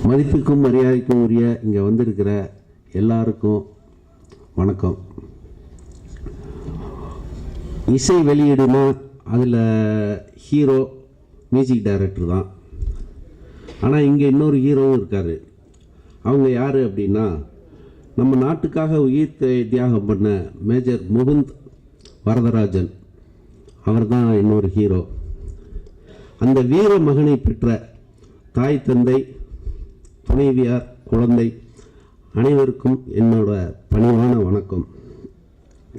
மதிப்புக்கும் மரியாதைக்கும் உரிய இங்கே வந்திருக்கிற எல்லாருக்கும் வணக்கம். இசை வெளியீடுனா அதில் ஹீரோ மியூசிக் டைரக்டர் தான். ஆனால் இங்கே இன்னொரு ஹீரோவும் இருக்கார். அவங்க யார் அப்படின்னா, நம்ம நாட்டுக்காக உயிர் தியாகம் பண்ண மேஜர் முகுந்த் வரதராஜன். அவர் தான் இன்னொரு ஹீரோ. அந்த வீர மகனை பெற்ற தாய், தந்தை, துணைவியார், குழந்தை அனைவருக்கும் என்னோட பணிவான வணக்கம்.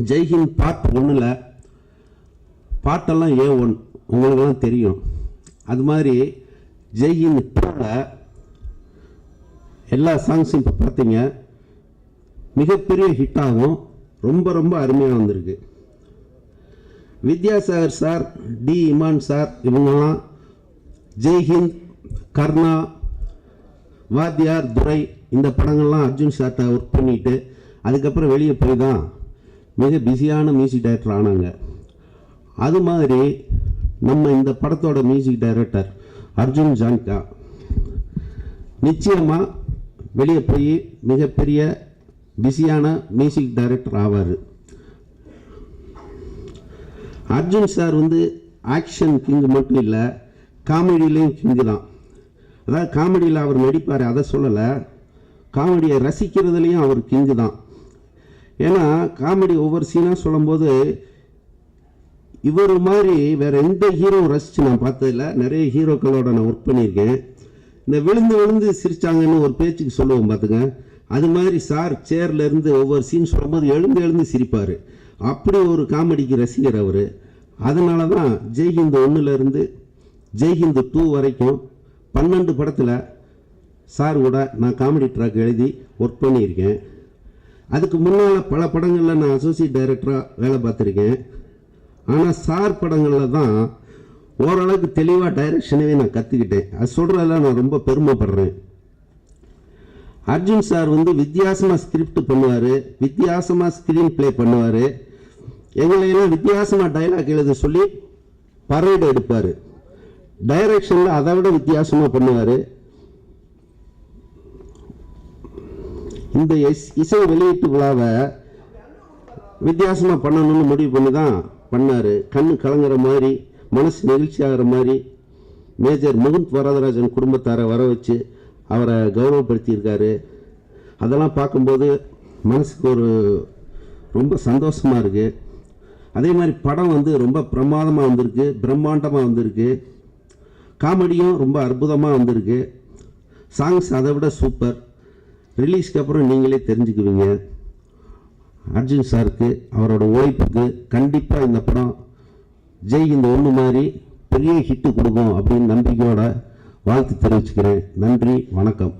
ஜெய்ஹிந்த் பார்ட் 1ல் பாட்டெல்லாம் A1 உங்களுக்கெல்லாம் தெரியும். அது மாதிரி ஜெய்ஹிந்த் 2ல் எல்லா சாங்ஸும் இப்போ பார்த்தீங்க மிகப்பெரிய ஹிட்டாகவும் ரொம்ப ரொம்ப அருமையாக வந்திருக்கு. வித்யாசாகர் சார், டி இமான் சார் இவங்கெல்லாம் ஜெய்ஹிந்த், கர்ணா, வாத்தியார், துரை இந்த படங்கள்லாம் அர்ஜுன் சார்ட்ட ஒர்க் பண்ணிவிட்டு அதுக்கப்புறம் வெளியே போய் தான் மிக பிஸியான மியூசிக் டைரக்டர் ஆனாங்க. அது மாதிரி நம்ம இந்த படத்தோட மியூசிக் டைரக்டர் அர்ஜுன் ஜான்கா நிச்சயமாக வெளியே போய் மிகப்பெரிய பிஸியான மியூசிக் டைரக்டர் ஆவார். அர்ஜுன் சார் ஆக்ஷன் கிங் மட்டும் இல்லை, காமெடியிலையும் கிங்கு தான். அதாவது காமெடியில் அவர் நடிப்பார், அதை சொல்லலை, காமெடியை ரசிக்கிறதுலையும் அவர் கிங்கு தான். ஏன்னா காமெடி ஒவ்வொரு சீனாக சொல்லும்போது இவர் மாதிரி வேறு எந்த ஹீரோவும் ரசித்து நான் பார்த்ததில்ல. நிறைய ஹீரோக்களோட நான் ஒர்க் பண்ணியிருக்கேன். இந்த விழுந்து விழுந்து சிரித்தாங்கன்னு ஒரு பேச்சுக்கு சொல்லுவோம் பார்த்துங்க. அது மாதிரி சார் சேர்லேருந்து ஒவ்வொரு சீன் சொல்லும்போது எழுந்து எழுந்து சிரிப்பார். அப்படி ஒரு காமெடிக்கு ரசிகர் அவர். அதனால தான் ஜெய்ஹிந்த் 1லேருந்து ஜெய்ஹிந்த் 2 வரைக்கும் 12 படத்தில் சார் கூட நான் காமெடி ட்ராக் எழுதி ஒர்க் பண்ணியிருக்கேன். அதுக்கு முன்னால் பல படங்களில் நான் அசோசியேட் டைரக்டராக வேலை பார்த்துருக்கேன். ஆனால் சார் படங்களில் தான் ஓரளவுக்கு தெளிவாக டைரக்ஷனவே நான் கற்றுக்கிட்டேன். அது சொல்கிறதெல்லாம் நான் ரொம்ப பெருமைப்படுறேன். அர்ஜுன் சார் வித்தியாசமாக ஸ்கிரிப்ட் பண்ணுவார், வித்தியாசமாக ஸ்க்ரீன் ப்ளே பண்ணுவார். எங்களையெல்லாம் வித்தியாசமாக டைலாக் எழுத சொல்லி பரேடு எடுப்பார். டைரக்ஷனில் அதை விட வித்தியாசமாக பண்ணுவார். இந்த இசை வெளியீட்டு விழாவை வித்தியாசமாக பண்ணணும்னு முடிவு பண்ணி தான் பண்ணார். கண்ணு கலங்குற மாதிரி, மனசு நெகிழ்ச்சி ஆகிற மாதிரி மேஜர் முகுந்த் வரதராஜன் குடும்பத்தாரை வர வச்சு அவரை கௌரவப்படுத்தியிருக்காரு. அதெல்லாம் பார்க்கும்போது மனசுக்கு ஒரு ரொம்ப சந்தோஷமாக இருக்குது. அதே மாதிரி படம் ரொம்ப பிரமாதமாக வந்திருக்கு, பிரம்மாண்டமாக வந்திருக்கு. காமெடியும் ரொம்ப அற்புதமாக வந்திருக்கு. சாங்ஸ் அதை விட சூப்பர். ரிலீஸ்க்கு அப்புறம் நீங்களே தெரிஞ்சுக்குவீங்க. அர்ஜுன் சாருக்கு அவரோட உழைப்புக்கு கண்டிப்பாக இந்த படம் ஜெய்ஹிந்த் 1 மாதிரி பெரிய ஹிட்டு கொடுக்கும் அப்படின்னு நம்பிக்கையோட வாழ்த்து தெரிவிச்சுக்கிறேன். நன்றி, வணக்கம்.